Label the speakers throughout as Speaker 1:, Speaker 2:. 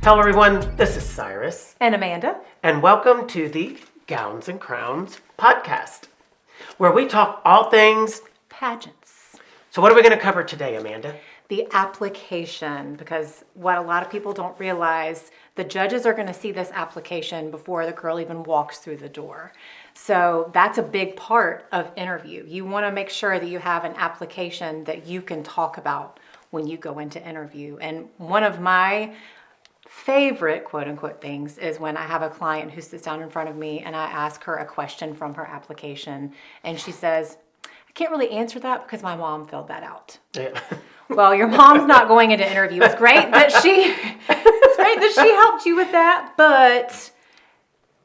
Speaker 1: Hello everyone, this is Cyrus
Speaker 2: And Amanda.
Speaker 1: and welcome to the Gowns and Crowns podcast, where we talk all things.
Speaker 2: Pageants.
Speaker 1: So what are we going to cover today, Amanda?
Speaker 2: The application, because what a lot of people don't realize, the judges are going to see this application before the girl even walks through the door. So that's a big part of interview. You want to make sure that you have an application that you can talk about when you go into interview. And one of my favorite quote unquote things is when I have a client who sits down in front of me and I ask her a question from her application and she says, I can't really answer that because my mom filled that out.
Speaker 1: Yeah.
Speaker 2: Well, your mom's not going into interview. It's great that she helped you with that, but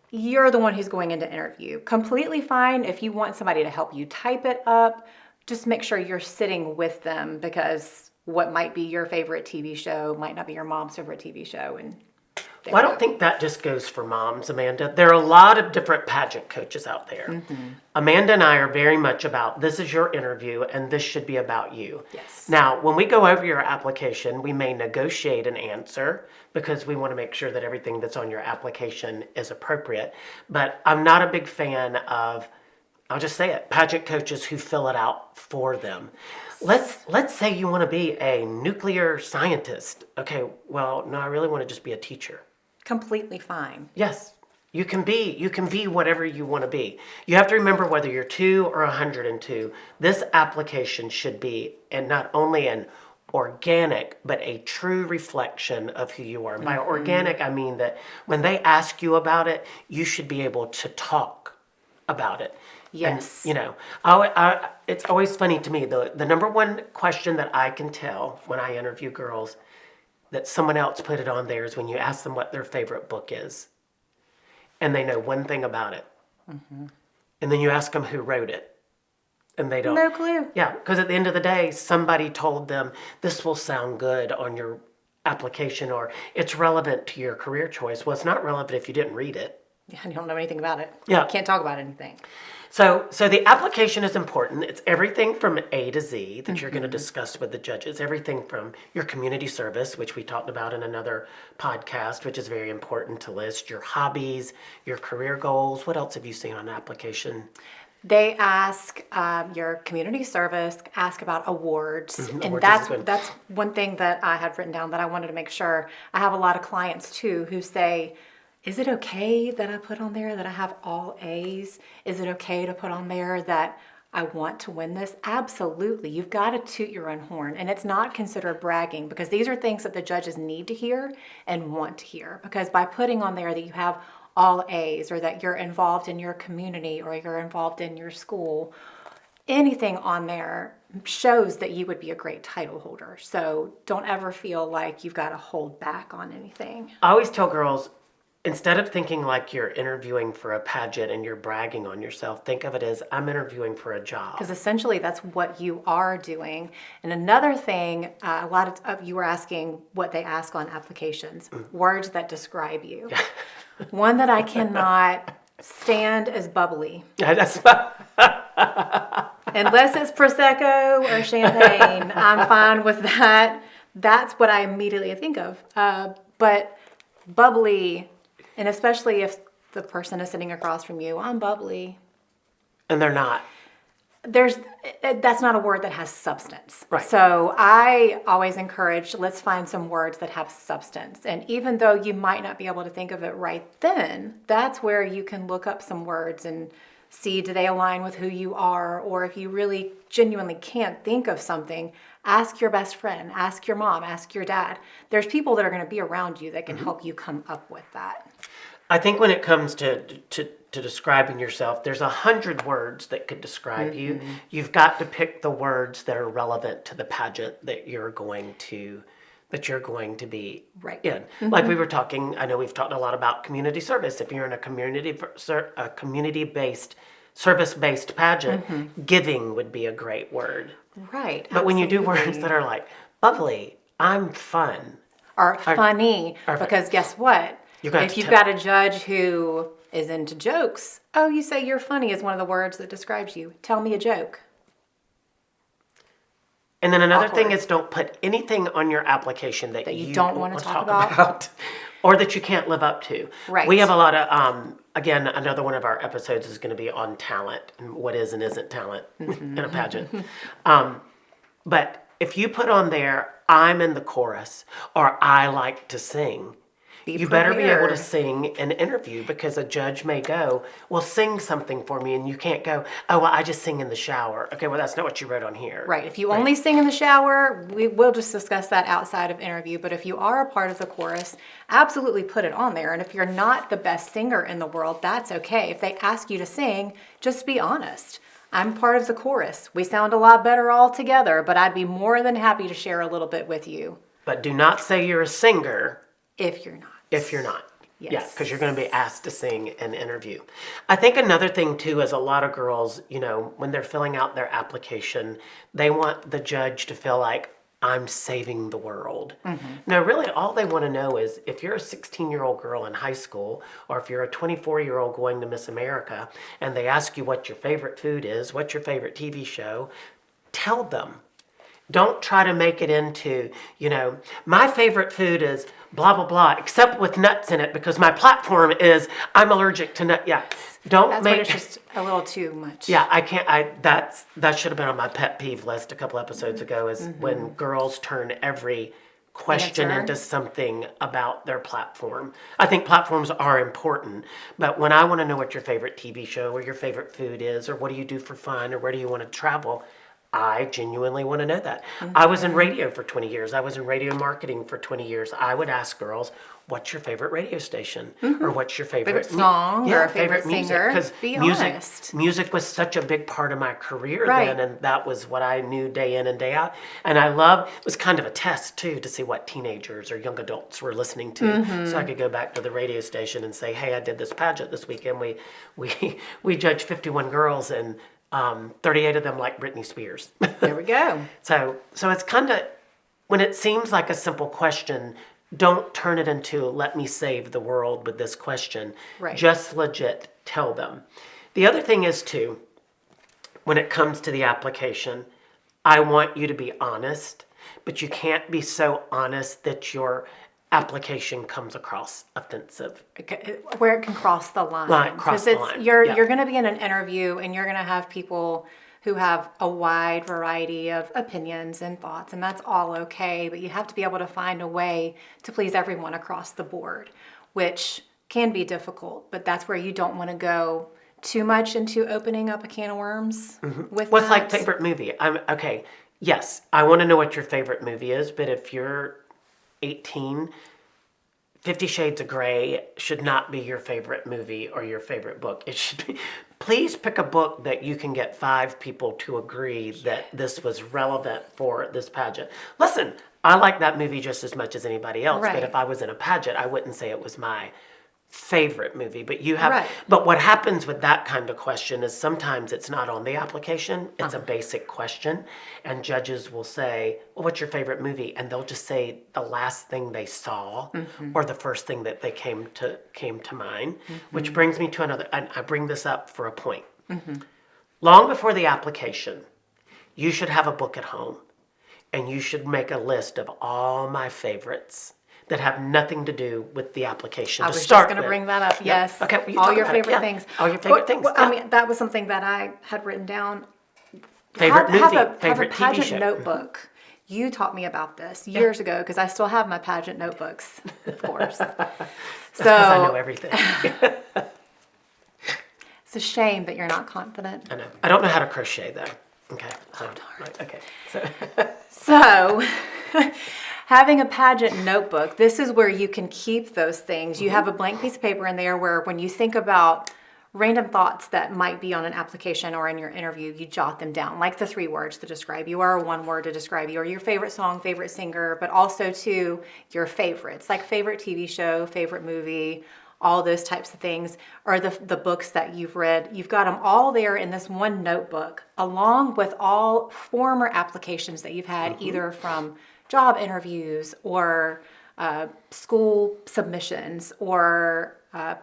Speaker 2: you're the one who's going into interview. Completely fine if you want somebody to help you type it up. Just make sure you're sitting with them, because what might be your favorite TV show might not be your mom's favorite TV show. And
Speaker 1: Well, I don't think that just goes for moms, Amanda. There are a lot of different pageant coaches out there. Mm-hmm. Amanda and I are very much about, this is your interview and this should be about you.
Speaker 2: Yes.
Speaker 1: Now, when we go over your application, we may negotiate an answer because we want to make sure that everything that's on your application is appropriate. But I'm not a big fan of, I'll just say it, pageant coaches who fill it out for them. Let's say you want to be a nuclear scientist. Okay, well, no, I really want to just be a teacher.
Speaker 2: Completely fine.
Speaker 1: Yes, you can be whatever you want to be. You have to remember, whether you're 2 or 102, this application should be, and not only an organic, but a true reflection of who you are. And by organic, I mean that when they ask you about it, you should be able to talk about it.
Speaker 2: Yes.
Speaker 1: And, it's always funny to me, the number one question that I can tell when I interview girls that someone else put it on there is when you ask them what their favorite book is. And they know one thing about it. Mm-hmm. And then you ask them who wrote it. And they don't.
Speaker 2: No clue.
Speaker 1: Yeah, because at the end of the day, somebody told them, this will sound good on your application, or it's relevant to your career choice. Well, it's not relevant if you didn't read it.
Speaker 2: Yeah, you don't know anything about it.
Speaker 1: Yeah.
Speaker 2: Can't talk about anything.
Speaker 1: So the application is important. It's everything from A to Z that you're going to discuss with the judges. Everything from your community service, which we talked about in another podcast, which is very important to list. Your hobbies, your career goals. What else have you seen on an application?
Speaker 2: They ask your community service, ask about awards.
Speaker 1: Mm-hmm.
Speaker 2: And
Speaker 1: Awards
Speaker 2: that's one thing that I had written down that I wanted to make sure. I have a lot of clients too who say, is it okay that I put on there that I have all A's? Is it okay to put on there that I want to win this? Absolutely. You've got to toot your own horn. And it's not considered bragging, because these are things that the judges need to hear and want to hear. Because by putting on there that you have all A's, or that you're involved in your community, or you're involved in your school, anything on there shows that you would be a great title holder. So don't ever feel like you've got to hold back on anything.
Speaker 1: I always tell girls, instead of thinking like you're interviewing for a pageant and you're bragging on yourself, think of it as, I'm interviewing for a job.
Speaker 2: Because essentially that's what you are doing. And another thing, a lot of you were asking what they ask on applications, words that describe you. One that I cannot stand is bubbly.
Speaker 1: That's
Speaker 2: Unless it's Prosecco or champagne, I'm fine with that. That's what I immediately think of. But bubbly, and especially if the person is sitting across from you, I'm bubbly.
Speaker 1: And they're not.
Speaker 2: That's not a word that has substance.
Speaker 1: Right.
Speaker 2: So I always encourage, let's find some words that have substance. And even though you might not be able to think of it right then, that's where you can look up some words and see, do they align with who you are? Or if you really genuinely can't think of something, ask your best friend, ask your mom, ask your dad. There's people that are going to be around you that can help you come up with that.
Speaker 1: I think when it comes to describing yourself, there's 100 words that could describe you. You've got to pick the words that are relevant to the pageant that you're going to be
Speaker 2: Right.
Speaker 1: in. Like we were talking, I know we've talked a lot about community service. If you're in a community-based, service-based pageant, giving would be a great word.
Speaker 2: Right.
Speaker 1: But when you do words that are like bubbly, I'm fun.
Speaker 2: Or funny, because guess what? If you've got a judge who is into jokes, you say you're funny is one of the words that describes you. Tell me a joke.
Speaker 1: And then another thing is, don't put anything on your application that you
Speaker 2: don't want to talk about.
Speaker 1: or that you can't live up to.
Speaker 2: Right.
Speaker 1: We have a lot of, again, another one of our episodes is going to be on talent and what is and isn't talent in a pageant. But if you put on there, I'm in the chorus or I like to sing, you better be able to sing an interview, because a judge may go, well, sing something for me. And you can't go, oh, well, I just sing in the shower. Okay, well, that's not what you wrote on here.
Speaker 2: Right. If you only sing in the shower, we will just discuss that outside of interview. But if you are a part of the chorus, absolutely put it on there. And if you're not the best singer in the world, that's okay. If they ask you to sing, just be honest. I'm part of the chorus. We sound a lot better all together, but I'd be more than happy to share a little bit with you.
Speaker 1: But do not say you're a singer.
Speaker 2: If you're not.
Speaker 1: If you're not.
Speaker 2: Yes.
Speaker 1: Yeah, because you're going to be asked to sing an interview. I think another thing, too, is a lot of girls, when they're filling out their application, they want the judge to feel like, I'm saving the world. Mm-hmm. No, really, all they want to know is if you're a 16-year-old girl in high school, or if you're a 24-year-old going to Miss America, and they ask you what your favorite food is, what's your favorite TV show, tell them. Don't try to make it into, my favorite food is blah, blah, blah, except with nuts in it, because my platform is I'm allergic to nuts. Yeah.
Speaker 2: That's when it's just a little too much.
Speaker 1: Yeah, I can't, that should have been on my pet peeve list a couple episodes ago, is when girls turn every question into something about their platform. I think platforms are important, but when I want to know what your favorite TV show or your favorite food is, or what do you do for fun, or where do you want to travel, I genuinely want to know that. I was in radio for 20 years. I was in radio marketing for 20 years. I would ask girls, what's your favorite radio station? Or what's your favorite
Speaker 2: song or favorite singer?
Speaker 1: Because music was such a big part of my career then, and that was what I knew day in and day out. And it was kind of a test, too, to see what teenagers or young adults were listening to. So I could go back to the radio station and say, hey, I did this pageant this weekend. We judged 51 girls, and 38 of them like Britney Spears.
Speaker 2: There we go.
Speaker 1: So it's kind of, when it seems like a simple question, don't turn it into, let me save the world with this question.
Speaker 2: Right.
Speaker 1: Just legit tell them. The other thing is, too, when it comes to the application, I want you to be honest, but you can't be so honest that your application comes across offensive.
Speaker 2: Where it can cross the line.
Speaker 1: Cross the line.
Speaker 2: You're going to be in an interview, and you're going to have people who have a wide variety of opinions and thoughts, and that's all okay, but you have to be able to find a way to please everyone across the board, which can be difficult, but that's where you don't want to go too much into opening up a can of worms with
Speaker 1: What's like favorite movie? Yes, I want to know what your favorite movie is, but if you're 18, 50 Shades of Grey should not be your favorite movie or your favorite book. It should be, please pick a book that you can get 5 people to agree that this was relevant for this pageant. Listen, I like that movie just as much as anybody else, but if I was in a pageant, I wouldn't say it was my favorite movie. But but what happens with that kind of question is sometimes it's not on the application, it's a basic question, and judges will say, well, what's your favorite movie? And they'll just say the last thing they saw or the first thing that they came to mind, which brings me to another, and I bring this up for a point. Long before the application, you should have a book at home, and you should make a list of all my favorites that have nothing to do with the application
Speaker 2: I
Speaker 1: to
Speaker 2: was
Speaker 1: start
Speaker 2: just going to
Speaker 1: with.
Speaker 2: bring that up. Yes.
Speaker 1: Okay. Well,
Speaker 2: all your favorite things.
Speaker 1: All your favorite things.
Speaker 2: I mean, that was something that I had written down.
Speaker 1: Favorite movie,
Speaker 2: have
Speaker 1: favorite
Speaker 2: a
Speaker 1: TV
Speaker 2: pageant
Speaker 1: show.
Speaker 2: notebook. You taught me about this years ago, because I still have my pageant notebooks, of course.
Speaker 1: Because I know everything.
Speaker 2: It's a shame that you're not confident.
Speaker 1: I know. I don't know how to crochet though. Okay. Okay.
Speaker 2: So, having a pageant notebook, this is where you can keep those things. You have a blank piece of paper in there where when you think about random thoughts that might be on an application or in your interview, you jot them down, like the 3 words to describe you or 1 word to describe you, or your favorite song, favorite singer, but also to your favorites, like favorite TV show, favorite movie, all those types of things, or the books that you've read. You've got them all there in this one notebook, along with all former applications that you've had, either from job interviews or school submissions or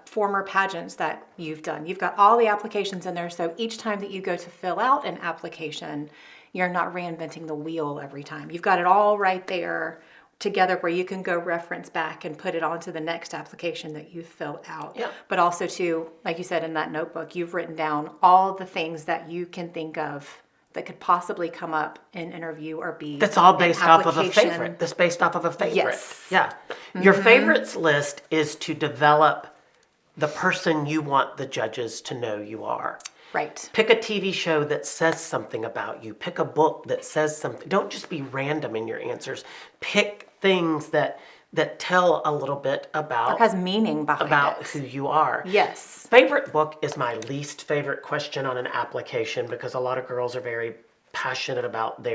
Speaker 2: former pageants that you've done. You've got all the applications in there, so each time that you go to fill out an application, you're not reinventing the wheel every time. You've got it all right there together where you can go reference back and put it onto the next application that you fill out.
Speaker 1: Yeah.
Speaker 2: But also too, like you said in that notebook, you've written down all the things that you can think of that could possibly come up in interview or be
Speaker 1: That's all
Speaker 2: an
Speaker 1: based off of a
Speaker 2: application.
Speaker 1: favorite. That's based off of a favorite.
Speaker 2: Yes.
Speaker 1: Yeah. Your favorites list is to develop the person you want the judges to know you are.
Speaker 2: Right.
Speaker 1: Pick a TV show that says something about you. Pick a book that says something. Don't just be random in your answers. Pick things that tell a little bit about
Speaker 2: Or has meaning behind it.
Speaker 1: who you are.
Speaker 2: Yes.
Speaker 1: Favorite book is my least favorite question on an application because a lot of girls are very passionate about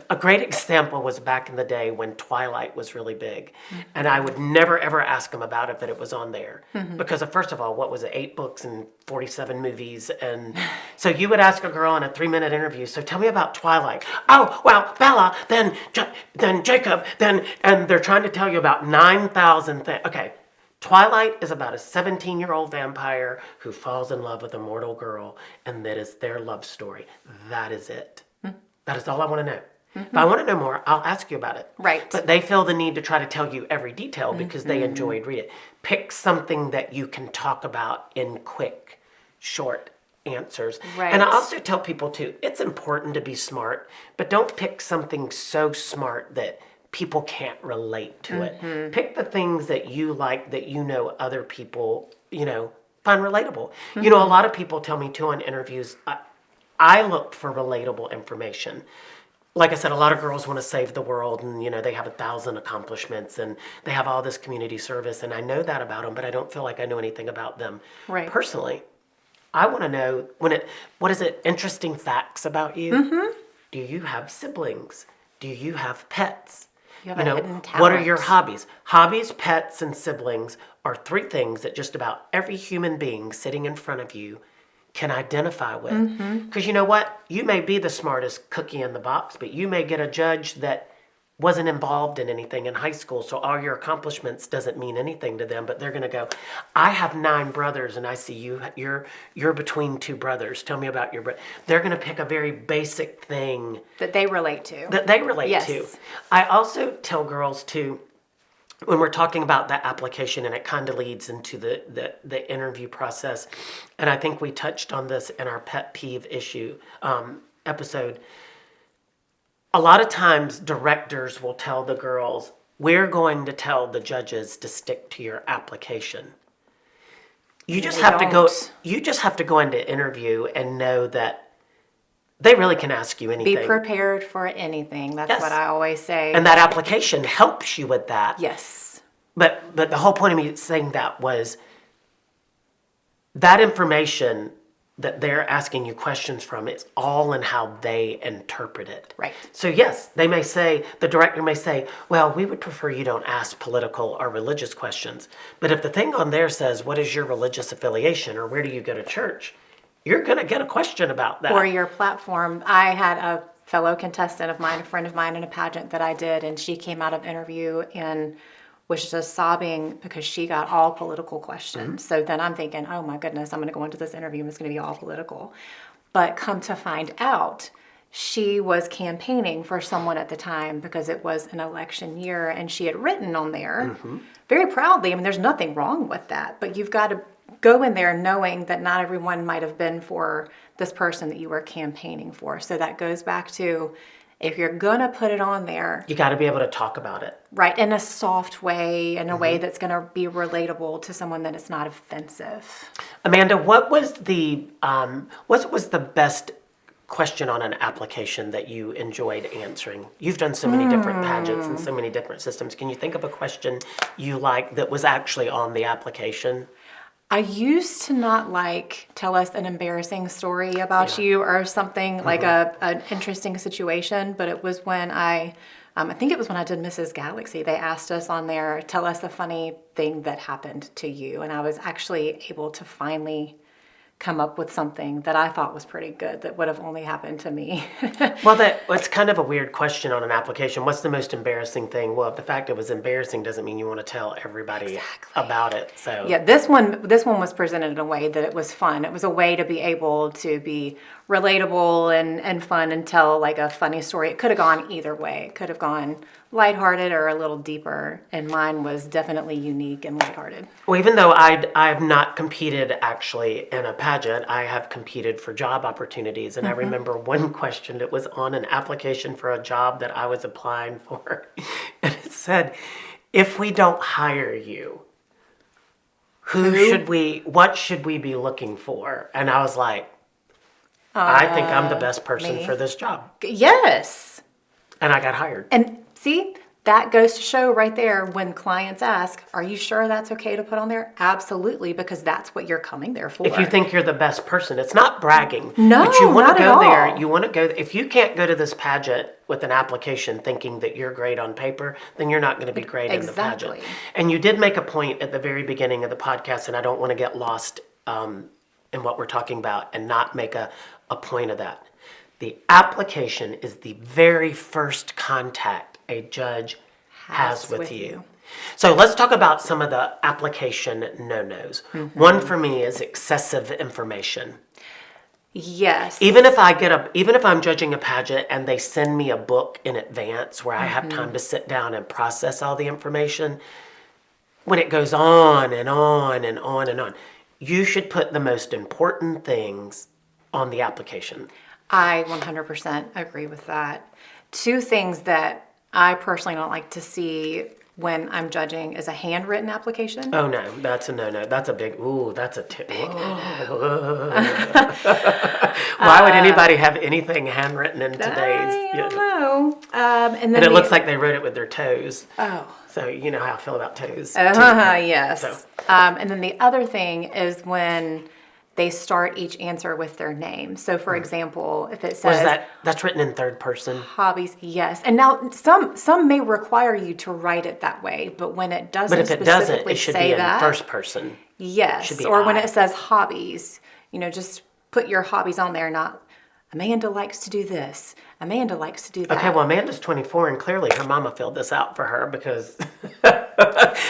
Speaker 1: a great example was back in the day when Twilight was really big. And I would never, ever ask them about it, that it was on there. Because first of all, what was it, 8 books and 47 movies? And so you would ask a girl in a 3-minute interview, so tell me about Twilight. Oh, well, Bella, then Jacob, and they're trying to tell you about 9,000 things. Okay, Twilight is about a 17-year-old vampire who falls in love with a mortal girl, and that is their love story. That is it. That is all I want to know. If I want to know more, I'll ask you about it.
Speaker 2: Right.
Speaker 1: But they feel the need to try to tell you every detail because they enjoyed reading it. Pick something that you can talk about in quick, short answers.
Speaker 2: Right.
Speaker 1: And I also tell people too, it's important to be smart, but don't pick something so smart that people can't relate to it. Pick the things that you like that you know other people, find relatable. A lot of people tell me too on interviews, I look for relatable information. Like I said, a lot of girls want to save the world and, they have 1,000 accomplishments and they have all this community service and I know that about them, but I don't feel like I know anything about them personally. I want to know, what is it, interesting facts about you? Do you have siblings? Do you have pets?
Speaker 2: You have a hidden
Speaker 1: What are
Speaker 2: talent.
Speaker 1: your hobbies? Hobbies, pets, and siblings are 3 things that just about every human being sitting in front of you can identify with. Because you know what? You may be the smartest cookie in the box, but you may get a judge that wasn't involved in anything in high school, so all your accomplishments doesn't mean anything to them, but they're going to go, I have 9 brothers, and I see you're between 2 brothers. Tell me about your brother. They're going to pick a very basic thing
Speaker 2: That they relate to.
Speaker 1: that they relate
Speaker 2: Yes.
Speaker 1: to. I also tell girls to, when we're talking about the application, and it kind of leads into the interview process, and I think we touched on this in our pet peeve issue episode. A lot of times directors will tell the girls, we're going to tell the judges to stick to your application. You just have to go.
Speaker 2: don't.
Speaker 1: You just have to go into interview and know that they really can ask you anything.
Speaker 2: Be prepared for anything. That's
Speaker 1: Yes.
Speaker 2: what I always say.
Speaker 1: And that application helps you with that.
Speaker 2: Yes.
Speaker 1: But the whole point of me saying that was that information that they're asking you questions from is all in how they interpret it.
Speaker 2: Right.
Speaker 1: So yes, the director may say, well, we would prefer you don't ask political or religious questions. But if the thing on there says, what is your religious affiliation or where do you go to church? You're going to get a question about that.
Speaker 2: Or your platform. I had a fellow contestant of mine, a friend of mine in a pageant that I did, and she came out of interview and was just sobbing because she got all political questions. So then I'm thinking, oh my goodness, I'm going to go into this interview and it's going to be all political. But come to find out, she was campaigning for someone at the time because it was an election year, and she had written on there very proudly. I mean, there's nothing wrong with that, but you've got to go in there knowing that not everyone might have been for this person that you were campaigning for. So that goes back to, if you're going to put it on there,
Speaker 1: You got to be able to talk about it.
Speaker 2: right, in a soft way, in a way that's going to be relatable to someone that it's not offensive.
Speaker 1: Amanda, what was the best question on an application that you enjoyed answering? You've done so many different pageants and so many different systems. Can you think of a question you like that was actually on the application?
Speaker 2: I used to not tell us an embarrassing story about you or something like an interesting situation, but it was when I think it was when I did Mrs. Galaxy. They asked us on there, tell us a funny thing that happened to you. And I was actually able to finally come up with something that I thought was pretty good that would have only happened to me.
Speaker 1: Well, it's kind of a weird question on an application. What's the most embarrassing thing? Well, if the fact it was embarrassing doesn't mean you want to tell everybody about it. So
Speaker 2: Yeah, this one was presented in a way that it was fun. It was a way to be able to be relatable and fun and tell like a funny story. It could have gone either way. It could have gone lighthearted or a little deeper, and mine was definitely unique and lighthearted.
Speaker 1: Well, even though I have not competed actually in a pageant, I have competed for job opportunities. And I remember one question that was on an application for a job that I was applying for. And it said, if we don't hire you, what should we be looking for? And I was like, I think I'm the best person
Speaker 2: me.
Speaker 1: for this job.
Speaker 2: Yes.
Speaker 1: And I got hired.
Speaker 2: And see, that goes to show right there when clients ask, are you sure that's okay to put on there? Absolutely, because that's what you're coming there for.
Speaker 1: If you think you're the best person, it's not bragging.
Speaker 2: No,
Speaker 1: but you want
Speaker 2: not
Speaker 1: to
Speaker 2: at
Speaker 1: go there.
Speaker 2: all.
Speaker 1: You want to go. If you can't go to this pageant with an application thinking that you're great on paper, then you're not going to be great in the pageant.
Speaker 2: Exactly.
Speaker 1: And you did make a point at the very beginning of the podcast, and I don't want to get lost in what we're talking about and not make a point of that. The application is the very first contact a judge has with you. So let's talk about some of the application no-nos. One for me is excessive information.
Speaker 2: Yes.
Speaker 1: Even if I'm judging a pageant and they send me a book in advance where I have time to sit down and process all the information, when it goes on and on and on and on, you should put the most important things on the application.
Speaker 2: I 100% agree with that. Two things that I personally don't like to see when I'm judging is a handwritten application.
Speaker 1: Oh no, that's a no-no. That's a big, that's a Why would anybody have anything handwritten in today's?
Speaker 2: I don't know. And then
Speaker 1: And it looks like they wrote it with their toes.
Speaker 2: Oh.
Speaker 1: So you know how I feel about toes.
Speaker 2: Yes.
Speaker 1: So.
Speaker 2: And then the other thing is when they start each answer with their name. So, for example, if it
Speaker 1: What is
Speaker 2: says
Speaker 1: that? That's written in third person.
Speaker 2: hobbies, yes. And now some may require you to write it that way, but when it doesn't
Speaker 1: But if it doesn't,
Speaker 2: specifically
Speaker 1: it should
Speaker 2: say
Speaker 1: be in
Speaker 2: that,
Speaker 1: first person.
Speaker 2: yes.
Speaker 1: should be
Speaker 2: Or when
Speaker 1: I.
Speaker 2: it says hobbies, just put your hobbies on there, not Amanda likes to do this. Amanda likes to do that.
Speaker 1: Okay, well, Amanda's 24, and clearly her mama filled this out for her because.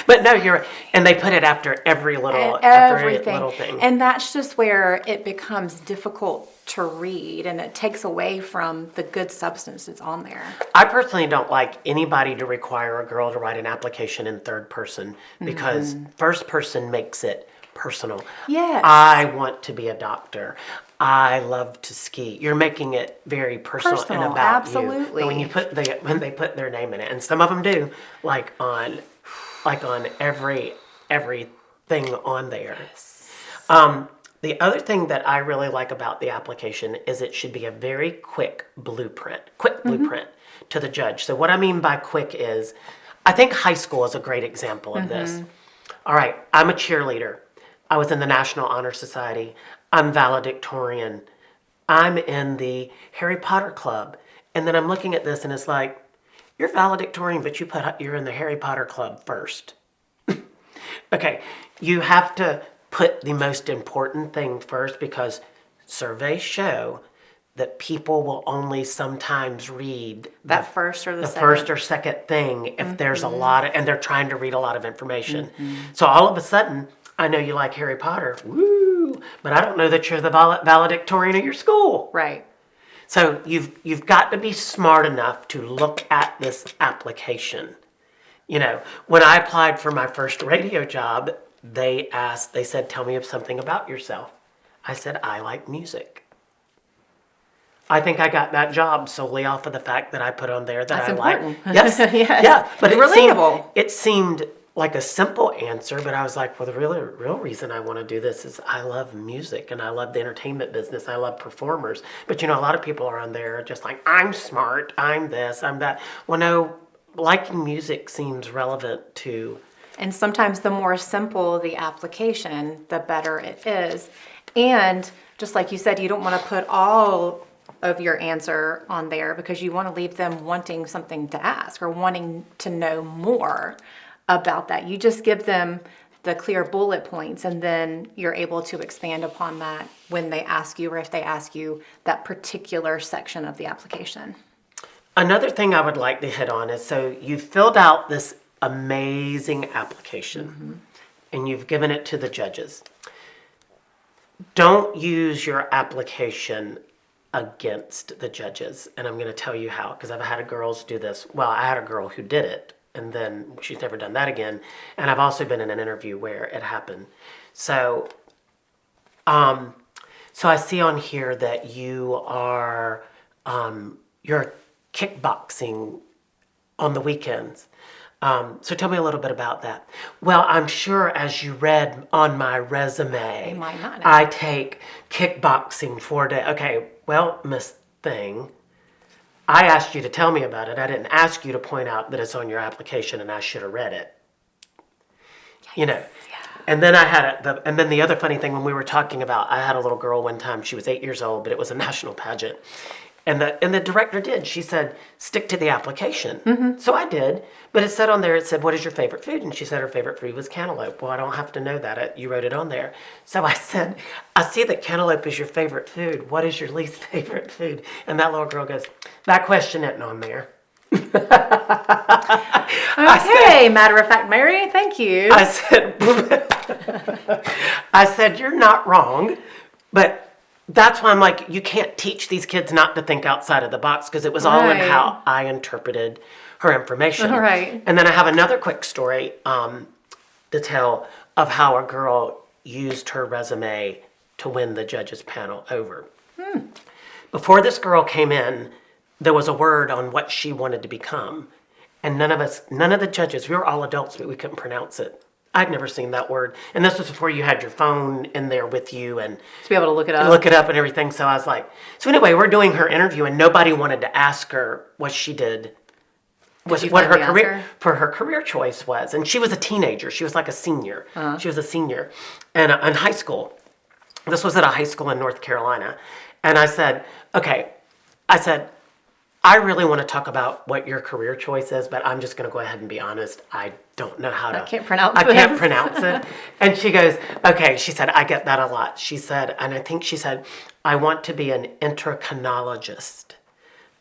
Speaker 1: But no, you're right. And they put it after every little, thing.
Speaker 2: And that's just where it becomes difficult to read, and it takes away from the good substance that's on there.
Speaker 1: I personally don't like anybody to require a girl to write an application in third person because first person makes it personal.
Speaker 2: Yes.
Speaker 1: I want to be a doctor. I love to ski. You're making it very personal and
Speaker 2: Personal,
Speaker 1: about
Speaker 2: absolutely.
Speaker 1: you. But when they put their name in it, and some of them do, like on everything on there. The other thing that I really like about the application is it should be a very quick blueprint to the judge. So what I mean by quick is, I think high school is a great example of this. All right, I'm a cheerleader. I was in the National Honor Society. I'm valedictorian. I'm in the Harry Potter Club. And then I'm looking at this and it's like, you're valedictorian, but you're in the Harry Potter Club first. Okay, you have to put the most important thing first because surveys show that people will only sometimes read
Speaker 2: That first or the second.
Speaker 1: first or second thing if there's a lot of, and they're trying to read a lot of information. So all of a sudden, I know you like Harry Potter, woo, but I don't know that you're the valedictorian of your school.
Speaker 2: Right.
Speaker 1: So you've got to be smart enough to look at this application. When I applied for my first radio job, they said, tell me something about yourself. I said, I like music. I think I got that job solely off of the fact that I put on there that
Speaker 2: That's
Speaker 1: I
Speaker 2: important.
Speaker 1: like. Yes.
Speaker 2: Yes.
Speaker 1: Yeah. But
Speaker 2: Relatable.
Speaker 1: it seemed like a simple answer, but I was like, well, the real reason I want to do this is I love music and I love the entertainment business. I love performers. But a lot of people are on there just like, I'm smart, I'm this, I'm that. Well, no, liking music seems relevant to.
Speaker 2: And sometimes the more simple the application, the better it is. And just like you said, you don't want to put all of your answer on there because you want to leave them wanting something to ask or wanting to know more about that. You just give them the clear bullet points and then you're able to expand upon that when they ask you or if they ask you that particular section of the application.
Speaker 1: Another thing I would like to hit on is, so you filled out this amazing application and you've given it to the judges. Don't use your application against the judges. And I'm going to tell you how, because I've had girls do this. Well, I had a girl who did it, and then she's never done that again. And I've also been in an interview where it happened. So, so I see on here that you are, you're kickboxing on the weekends. So tell me a little bit about that. Well, I'm sure as you read on my resume,
Speaker 2: You might not know.
Speaker 1: I take kickboxing 4 days. Okay, well, Miss Thing, I asked you to tell me about it. I didn't ask you to point out that it's on your application, and I should have read it. You know. And then and then the other funny thing when we were talking about, I had a little girl one time. She was 8 years old, but it was a national pageant. And the director did. She said, stick to the application. So I did. But it said on there, it said, what is your favorite food? And she said her favorite food was cantaloupe. Well, I don't have to know that. You wrote it on there. So I said, I see that cantaloupe is your favorite food. What is your least favorite food? And that little girl goes, that question isn't on there.
Speaker 2: Okay, matter of fact, Mary, thank you.
Speaker 1: I said, you're not wrong. But that's why I'm like, you can't teach these kids not to think outside of the box, because it was all in
Speaker 2: Right.
Speaker 1: how I interpreted her information.
Speaker 2: Right.
Speaker 1: And then I have another quick story to tell of how a girl used her resume to win the judges panel over. Before this girl came in, there was a word on what she wanted to become. And none of the judges, we were all adults, but we couldn't pronounce it. I'd never seen that word. And this was before you had your phone in there with you and
Speaker 2: To be able to look it up.
Speaker 1: look it up and everything. So I was like, so anyway, we're doing her interview, and nobody wanted to ask her what she did, what
Speaker 2: you
Speaker 1: her
Speaker 2: find the
Speaker 1: career
Speaker 2: answer?
Speaker 1: for her career choice was. And she was a teenager. She was like a senior. She was a senior, and in high school. This was at a high school in North Carolina, and I said, okay, I really want to talk about what your career choice is, but I'm just going to go ahead and be honest. I don't know how to.
Speaker 2: I can't pronounce
Speaker 1: I can't
Speaker 2: this.
Speaker 1: pronounce it. And she goes, okay. She said, I get that a lot. She said, and I think she said, I want to be an endocrinologist.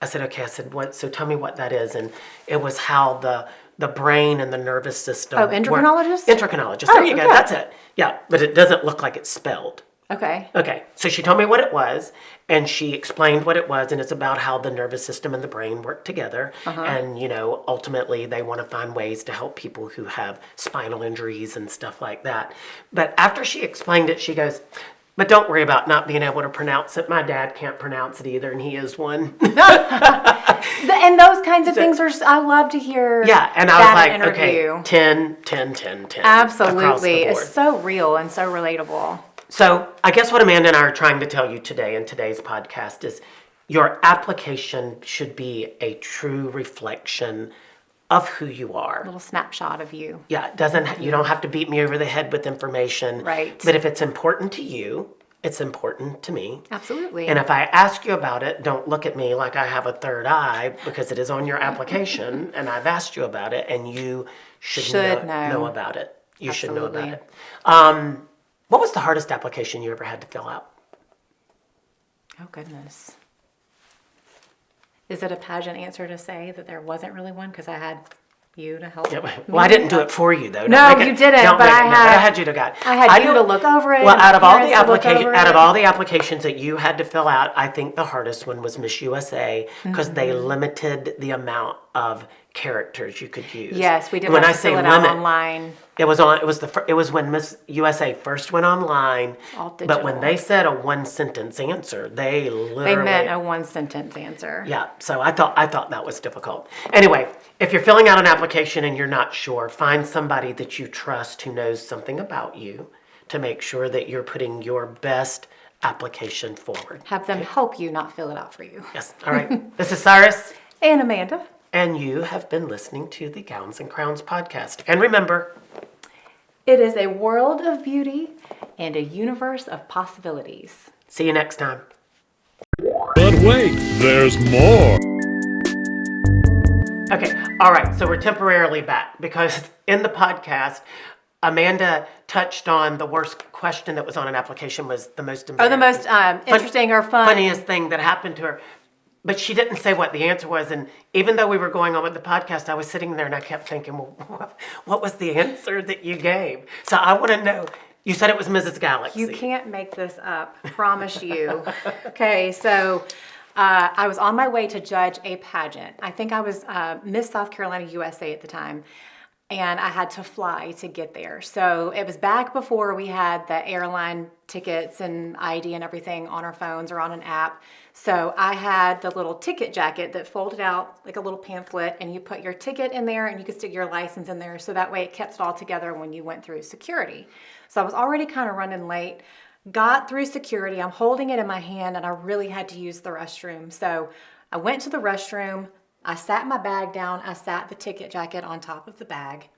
Speaker 1: I said, okay. I said, what? So tell me what that is. And it was how the brain and the nervous system.
Speaker 2: Oh, endocrinologist?
Speaker 1: Endocrinologist. There you go.
Speaker 2: okay.
Speaker 1: That's it. Yeah, but it doesn't look like it's spelled.
Speaker 2: Okay.
Speaker 1: Okay, so she told me what it was, and she explained what it was, and it's about how the nervous system and the brain work together. And, ultimately they want to find ways to help people who have spinal injuries and stuff like that. But after she explained it, she goes, but don't worry about not being able to pronounce it. My dad can't pronounce it either, and he is one.
Speaker 2: And those kinds of things I love to hear.
Speaker 1: Yeah, and I
Speaker 2: that
Speaker 1: was like,
Speaker 2: in interview.
Speaker 1: okay, 10, 10, 10, 10.
Speaker 2: Absolutely.
Speaker 1: Across the board.
Speaker 2: It's so real and so relatable.
Speaker 1: So I guess what Amanda and I are trying to tell you today in today's podcast is your application should be a true reflection of who you are.
Speaker 2: A little snapshot of you.
Speaker 1: Yeah, you don't have to beat me over the head with information.
Speaker 2: Right.
Speaker 1: But if it's important to you, it's important to me.
Speaker 2: Absolutely.
Speaker 1: And if I ask you about it, don't look at me like I have a third eye, because it is on your application and I've asked you about it, and you should know about it. You should know about it. What was the hardest application you ever had to fill out?
Speaker 2: Oh, goodness. Is it a pageant answer to say that there wasn't really one? Because I had you to help.
Speaker 1: Yeah, well, I didn't do it for you, though.
Speaker 2: No, you didn't, but I
Speaker 1: had you to guide.
Speaker 2: I had you to look over it.
Speaker 1: Well,
Speaker 2: and
Speaker 1: out of all the
Speaker 2: parents to look over
Speaker 1: out of
Speaker 2: it.
Speaker 1: all the applications that you had to fill out, I think the hardest one was Miss USA, because they limited the amount of characters you could use.
Speaker 2: Yes, we did
Speaker 1: When
Speaker 2: have
Speaker 1: I
Speaker 2: to
Speaker 1: say
Speaker 2: fill it out
Speaker 1: limit,
Speaker 2: online.
Speaker 1: it was when Miss USA first went online.
Speaker 2: All
Speaker 1: But when
Speaker 2: digital.
Speaker 1: they said a one sentence answer, they literally
Speaker 2: They meant a one-sentence answer.
Speaker 1: yeah, so I thought that was difficult. Anyway, if you're filling out an application and you're not sure, find somebody that you trust who knows something about you to make sure that you're putting your best application forward.
Speaker 2: Have them help you, not fill it out for you.
Speaker 1: Yes, all right. This is Cyrus,
Speaker 2: And Amanda.
Speaker 1: and you have been listening to the Gowns and Crowns podcast. And remember,
Speaker 2: It is a world of beauty and a universe of possibilities.
Speaker 1: see you next time.
Speaker 3: But wait, there's more.
Speaker 1: Okay, all right, so we're temporarily back because in the podcast, Amanda touched on the worst question that was on an application was the most
Speaker 2: Or the most interesting or fun.
Speaker 1: funniest thing that happened to her. But she didn't say what the answer was. And even though we were going on with the podcast, I was sitting there and I kept thinking, well, what was the answer that you gave? So I want to know, You said it was Mrs. Galaxy.
Speaker 2: You can't make this up, promise you. Okay, so I was on my way to judge a pageant. I think I was Miss South Carolina USA at the time, and I had to fly to get there. So it was back before we had the airline tickets and ID and everything on our phones or on an app. So I had the little ticket jacket that folded out like a little pamphlet, and you put your ticket in there and you could stick your license in there, so that way it kept it all together when you went through security. So I was already kind of running late, got through security, I'm holding it in my hand, and I really had to use the restroom. So I went to the restroom, I sat my bag down, I sat the ticket jacket on top of the bag,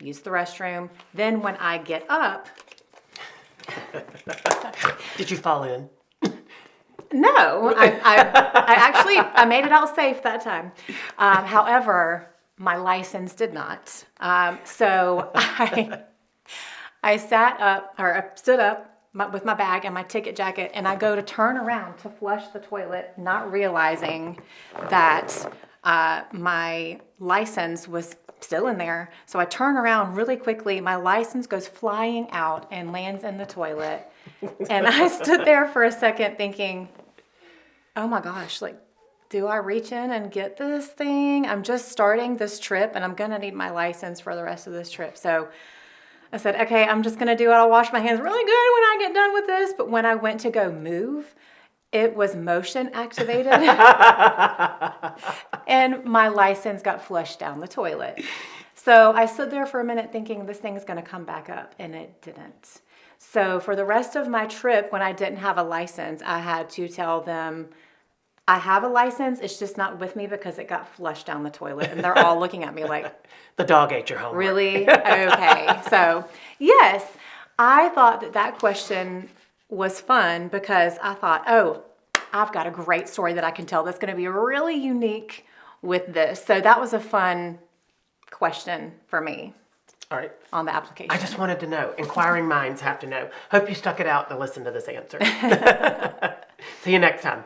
Speaker 2: used the restroom. Then when I get up...
Speaker 1: Did you fall in?
Speaker 2: No, I made it out safe that time. However, my license did not. So I stood up with my bag and my ticket jacket, and I go to turn around to flush the toilet, not realizing that my license was still in there. So I turn around really quickly. My license goes flying out and lands in the toilet. And I stood there for a second thinking, oh my gosh, like, do I reach in and get this thing? I'm just starting this trip and I'm going to need my license for the rest of this trip. So I said, okay, I'm just going to do it. I'll wash my hands really good when I get done with this. But when I went to go move, it was motion activated. And my license got flushed down the toilet. So I stood there for a minute thinking this thing's going to come back up, and it didn't. So for the rest of my trip, when I didn't have a license, I had to tell them, I have a license, it's just not with me because it got flushed down the toilet. And they're all looking at me like,
Speaker 1: The dog ate your homework.
Speaker 2: really? Okay. So yes, I thought that question was fun because I thought, oh, I've got a great story that I can tell that's going to be really unique with this. So that was a fun question for me.
Speaker 1: All right.
Speaker 2: On the application.
Speaker 1: I just wanted to know. Inquiring minds have to know. Hope you stuck it out to listen to this answer. See you next time.